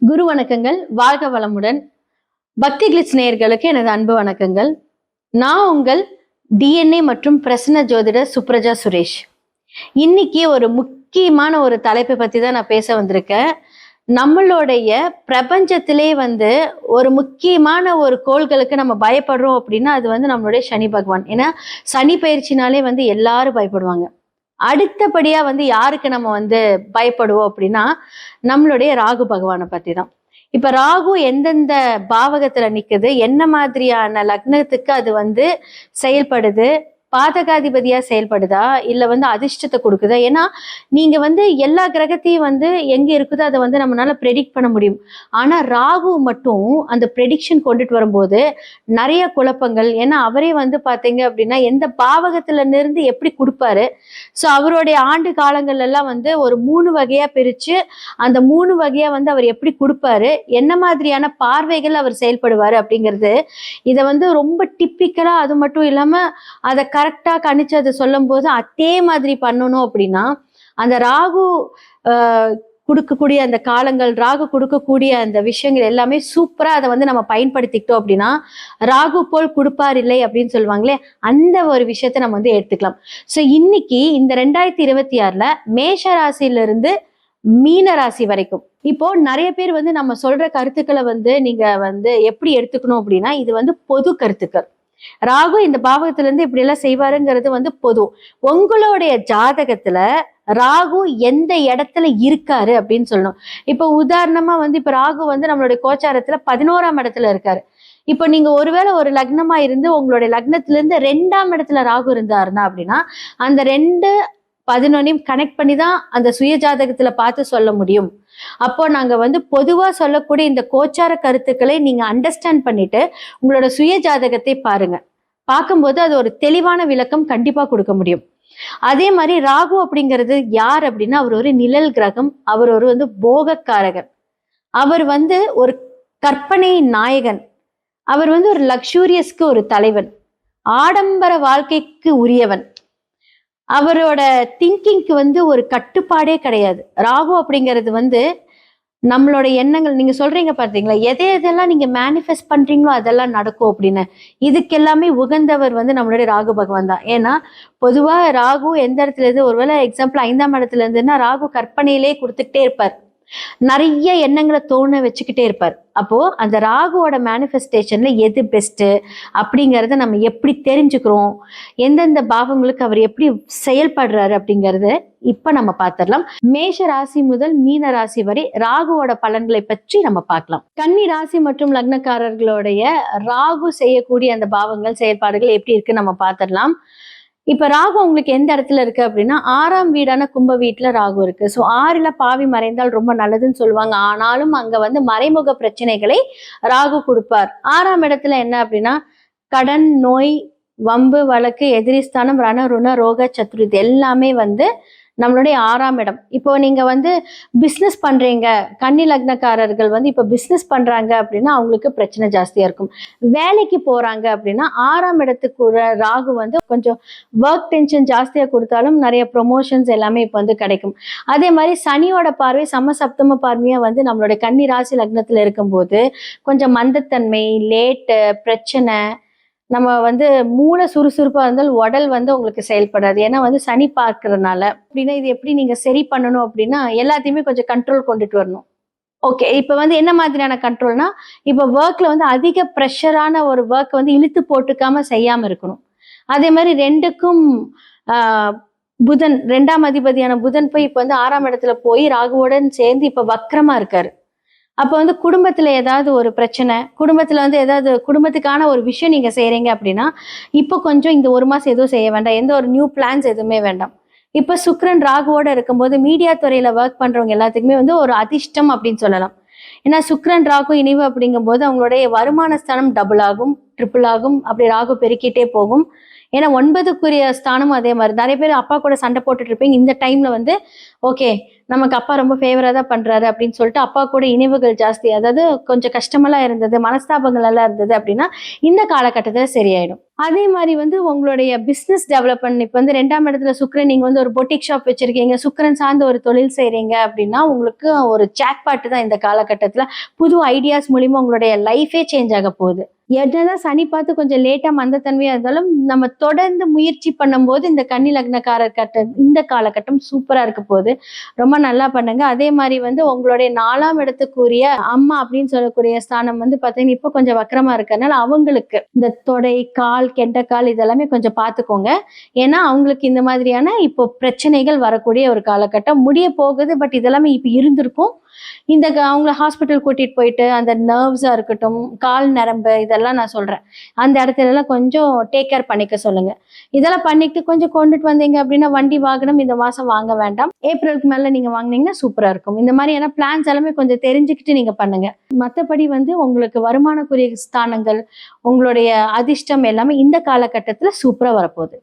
குரு வணக்கங்கள். வாழ்க வளமுடன். பக்தி கிளிட்ஸ் நேயர்களுக்கு எனது அன்பு வணக்கங்கள். நான் உங்கள் டிஎன்ஏ மற்றும் பிரசன்ன ஜோதிடர் சுப்ரஜா சுரேஷ். இன்னைக்கு ஒரு முக்கியமான ஒரு தலைப்பை பத்தி தான் நான் பேச வந்திருக்கேன். நம்மளுடைய பிரபஞ்சத்திலே ஒரு முக்கியமான ஒரு கோள்களுக்கு நம்ம பயப்படுறோம் அப்படின்னா அது நம்மளுடைய சனி பகவான். ஏன்னா சனி பயிற்சினாலே எல்லாரும் பயப்படுவாங்க. அடுத்தபடியா யாருக்கு நம்ம பயப்படுவோம் அப்படின்னா நம்மளுடைய ராகு பகவானை பத்தி தான். இப்ப ராகு எந்தெந்த பாவகத்துல நிக்குது, என்ன மாதிரியான லக்னத்துக்கு அது செயல்படுது, பாதகாதிபதியா செயல்படுதா இல்ல அதிர்ஷ்டத்தை கொடுக்குதா? ஏன்னா நீங்க எல்லா கிரகத்தையும் எங்க இருக்குதோ அதை நம்மளால ப்ரெடிக்ட் பண்ண முடியும். ஆனா ராகு மட்டும் அந்த ப்ரெடிக்ஷன் கொண்டுட்டு வரும்போது நிறைய குழப்பங்கள். ஏன்னா அவரே பாத்தீங்க அப்படின்னா எந்த பாவகத்துல இருந்து எப்படி கொடுப்பாரு. ஸோ அவருடைய ஆண்டு காலங்கள் எல்லாம் ஒரு 3 வகையா பிரிச்சு அந்த 3 வகையா அவர் எப்படி கொடுப்பாரு, என்ன மாதிரியான பார்வைகள் அவர் செயல்படுவாரு அப்படிங்கிறது இதை ரொம்ப டிப்பிக்கலா, அது மட்டும் இல்லாம அதை கரெக்டா கணிச்சு அதை சொல்லும் போது அதே மாதிரி பண்ணணும் அப்படின்னா அந்த ராகு கொடுக்கக்கூடிய அந்த காலங்கள், ராகு கொடுக்கக்கூடிய அந்த விஷயங்கள் எல்லாமே சூப்பரா அதை நம்ம பயன்படுத்திக்கிட்டோம் அப்படின்னா ராகு போல் கொடுப்பார் இல்லை அப்படின்னு சொல்லுவாங்களே, அந்த ஒரு விஷயத்த நம்ம எடுத்துக்கலாம். ஸோ இன்னைக்கு இந்த 2026ல மேஷ ராசியிலிருந்து மீன ராசி வரைக்கும் இப்போ நிறைய பேர் நம்ம சொல்ற கருத்துக்களை நீங்க எப்படி எடுத்துக்கணும் அப்படின்னா இது பொது கருத்துக்கள். ராகு இந்த பாவகத்துல இருந்து இப்படி எல்லாம் செய்வாருங்கிறது பொது. உங்களுடைய ஜாதகத்துல ராகு எந்த இடத்துல இருக்காரு அப்படின்னு சொல்லணும். இப்ப உதாரணமா இப்ப ராகு நம்மளுடைய கோச்சாரத்துல 11ஆம் இடத்துல இருக்காரு. இப்போ நீங்க ஒருவேளை ஒரு லக்னமா இருந்து உங்களுடைய லக்னத்துல இருந்து 2ஆம் இடத்துல ராகு இருந்தாருன்னா அப்படின்னா அந்த 2-11 கனெக்ட் பண்ணி தான் அந்த சுய ஜாதகத்துல பார்த்து சொல்ல முடியும். அப்போ நாங்க பொதுவா சொல்லக்கூடிய இந்த கோச்சார கருத்துக்களை நீங்க அண்டர்ஸ்டாண்ட் பண்ணிட்டு உங்களோட சுய ஜாதகத்தை பாருங்க. பார்க்கும்போது அது ஒரு தெளிவான விளக்கம் கண்டிப்பா கொடுக்க முடியும். அதே மாதிரி ராகு அப்படிங்கிறது யார் அப்படின்னா அவர் ஒரு நிழல் கிரகம். அவர் ஒரு போகக்காரகன். அவர் ஒரு கற்பனை நாயகன். அவர் ஒரு லக்ஸூரியஸ்க்கு ஒரு தலைவன், ஆடம்பர வாழ்க்கைக்கு உரியவன். அவரோட திங்கிங்க்கு ஒரு கட்டுப்பாடே கிடையாது. ராகு அப்படிங்கிறது நம்மளோட எண்ணங்கள், நீங்க சொல்றீங்க பார்த்தீங்களா, எதெல்லாம் நீங்க மேனிஃபெஸ்ட் பண்றீங்களோ அதெல்லாம் நடக்கும் அப்படின்னு. இதுக்கு எல்லாமே உகந்தவர் நம்மளுடைய ராகு பகவான் தான். ஏன்னா பொதுவா ராகு எந்த இடத்துல இருந்து, ஒருவேளை எக்ஸாம்பிள் 5ஆம் இடத்துல இருந்துன்னா ராகு கற்பனையிலே கொடுத்துக்கிட்டே இருப்பார், நிறைய எண்ணங்களை தோண வச்சுக்கிட்டே இருப்பார். அப்போ அந்த ராகுவோட மேனிஃபெஸ்டேஷன்ல எது பெஸ்ட் அப்படிங்கறத நம்ம எப்படி தெரிஞ்சுக்கிறோம், எந்தெந்த பாவங்களுக்கு அவர் எப்படி செயல்படுறாரு அப்படிங்கறத இப்ப நம்ம பார்த்திடலாம். மேஷ ராசி முதல் மீன ராசி வரை ராகுவோட பலன்களை பற்றி நம்ம பார்க்கலாம். கன்னி ராசி மற்றும் லக்னக்காரர்களுடைய ராகு செய்யக்கூடிய அந்த பாவங்கள், செயல்பாடுகள் எப்படி இருக்கு நம்ம பார்த்திடலாம். இப்ப ராகு உங்களுக்கு எந்த இடத்துல இருக்கு அப்படின்னா 6ஆம் வீடான கும்ப வீட்டுல ராகு இருக்கு. ஸோ 6ல பாவி மறைந்தால் ரொம்ப நல்லதுன்னு சொல்லுவாங்க. ஆனாலும் அங்க மறைமுக பிரச்சனைகளை ராகு கொடுப்பார். 6ஆம் இடத்துல என்ன அப்படின்னா கடன், நோய், வம்பு, வழக்கு, எதிரிஸ்தானம், ரணருண, ரோக, சத்ரு, இது எல்லாமே நம்மளுடைய 6ஆம் இடம். இப்போ நீங்க பிஸ்னஸ் பண்றீங்க, கன்னி லக்னக்காரர்கள் இப்ப பிஸ்னஸ் பண்றாங்க அப்படின்னா அவங்களுக்கு பிரச்சனை ஜாஸ்தியா இருக்கும். வேலைக்கு போறாங்க அப்படின்னா 6ஆம் இடத்துக்கு ராகு கொஞ்சம் ஒர்க் டென்ஷன் ஜாஸ்தியா கொடுத்தாலும் நிறைய ப்ரொமோஷன்ஸ் எல்லாமே இப்ப கிடைக்கும். அதே மாதிரி சனியோட பார்வை சமசப்தம பார்வையா நம்மளுடைய கன்னி ராசி லக்னத்துல இருக்கும்போது கொஞ்சம் மந்தத்தன்மை, லேட்டு, பிரச்சனை, நம்ம மூளை சுறுசுறுப்பா இருந்தால் உடல் உங்களுக்கு செயல்படாது. ஏன்னா சனி பார்க்கறதுனால. அப்படின்னா இது எப்படி நீங்க சரி பண்ணணும் அப்படின்னா எல்லாத்தையுமே கொஞ்சம் கண்ட்ரோல் கொண்டுட்டு வரணும். ஓகே, இப்ப என்ன மாதிரியான கண்ட்ரோல்னா, இப்ப ஒர்க்ல அதிக ப்ரெஷரான ஒரு ஒர்க் இழுத்து போட்டுக்காம செய்யாம இருக்கணும். அதே மாதிரி 2க்கும் புதன், 2ஆம் அதிபதியான புதன் போய் இப்ப 6ஆம் இடத்துல போய் ராகுவுடன் சேர்ந்து இப்ப வக்ரமா இருக்காரு. அப்ப குடும்பத்துல ஏதாவது ஒரு பிரச்சனை, குடும்பத்துல ஏதாவது குடும்பத்துக்கான ஒரு விஷயம் நீங்க செய்யறீங்க அப்படின்னா இப்போ கொஞ்சம் இந்த 1 மாசம் எதுவும் செய்ய வேண்டாம், எந்த ஒரு நியூ பிளான்ஸ் எதுவுமே வேண்டாம். இப்ப சுக்கிரன் ராகுவோட இருக்கும்போது மீடியா துறையில ஒர்க் பண்றவங்க எல்லாத்துக்குமே ஒரு அதிர்ஷ்டம் அப்படின்னு சொல்லலாம். ஏன்னா சுக்கிரன் ராகு இணைவு அப்படிங்கும் போது அவங்களுடைய வருமான ஸ்தானம் டபுள் ஆகும், ட்ரிபிள் ஆகும், அப்படி ராகு பெருக்கிட்டே போகும். ஏன்னா 9க்குரிய ஸ்தானமும் அதே மாதிரி. நிறைய பேர் அப்பா கூட சண்டை போட்டுட்டு இருப்பீங்க. இந்த டைம்ல வந்து ஓகே நமக்கு அப்பா ரொம்ப ஃபேவரா தான் பண்றாரு அப்படின்னு சொல்லிட்டு அப்பா கூட இணைவுகள் ஜாஸ்தி, அதாவது கொஞ்சம் கஷ்டமெல்லாம் இருந்தது, மனஸ்தாபங்கள் எல்லாம் இருந்தது அப்படின்னா இந்த காலகட்டத்துல சரியாயிடும். அதே மாதிரி வந்து உங்களுடைய பிசினஸ் டெவலப்மெண்ட், இப்ப வந்து 2ஆம் இடத்துல சுக்கிரன், நீங்க வந்து ஒரு பொட்டிக் ஷாப் வச்சிருக்கீங்க, சுக்கிரன் சார்ந்த ஒரு தொழில் செய்றீங்க அப்படின்னா உங்களுக்கு ஒரு ஜாக்பாட் தான் இந்த காலகட்டத்துல. புது ஐடியாஸ் மூலியமா உங்களுடைய லைஃபே சேஞ்ச் ஆக போகுது. என்னதான் சனி பார்த்து கொஞ்சம் லேட்டா மந்தத்தன்மையா இருந்தாலும் நம்ம தொடர்ந்து முயற்சி பண்ணும்போது இந்த கன்னி லக்னக்காரர் இந்த காலகட்டம் சூப்பரா இருக்க போகுது. ரொம்ப நல்லா பண்ணுங்க. அதே மாதிரி வந்து உங்களுடைய 4ஆம் இடத்துக்குரிய அம்மா அப்படின்னு சொல்லக்கூடிய ஸ்தானம் வந்து பாத்தீங்கன்னா இப்ப கொஞ்சம் வக்கரமா இருக்கறனால அவங்களுக்கு இந்த தொடை, கால், கெண்டைக்கால் இதெல்லாமே கொஞ்சம் பார்த்துக்கோங்க. ஏன்னா அவங்களுக்கு இந்த மாதிரியான இப்போ பிரச்சனைகள் வரக்கூடிய ஒரு காலகட்டம் முடிய போகுது. பட் இதெல்லாமே இப்ப இருந்திருக்கும். அவங்கள ஹாஸ்பிட்டல் கூட்டிட்டு போயிட்டு அந்த நர்வ்ஸா இருக்கட்டும், கால் நரம்பு இதெல்லாம் நான் சொல்றேன், அந்த இடத்துல எல்லாம் கொஞ்சம் டேக் கேர் பண்ணிக்க சொல்லுங்க. இதெல்லாம் பண்ணிட்டு கொஞ்சம் கொண்டுட்டு வந்தீங்க அப்படின்னா வண்டி வாகனம் இந்த மாசம் வாங்க வேண்டாம். ஏப்ரலுக்கு மேல நீங்க வாங்குனீங்கன்னா சூப்பரா இருக்கும். இந்த மாதிரியான பிளான்ஸ் எல்லாமே கொஞ்சம் தெரிஞ்சுக்கிட்டு நீங்க பண்ணுங்க. மத்தபடி வந்து உங்களுக்கு வருமானக்குரிய ஸ்தானங்கள், உங்களுடைய அதிர்ஷ்டம் எல்லாமே இந்த காலகட்டத்துல சூப்பரா வரப்போகுது.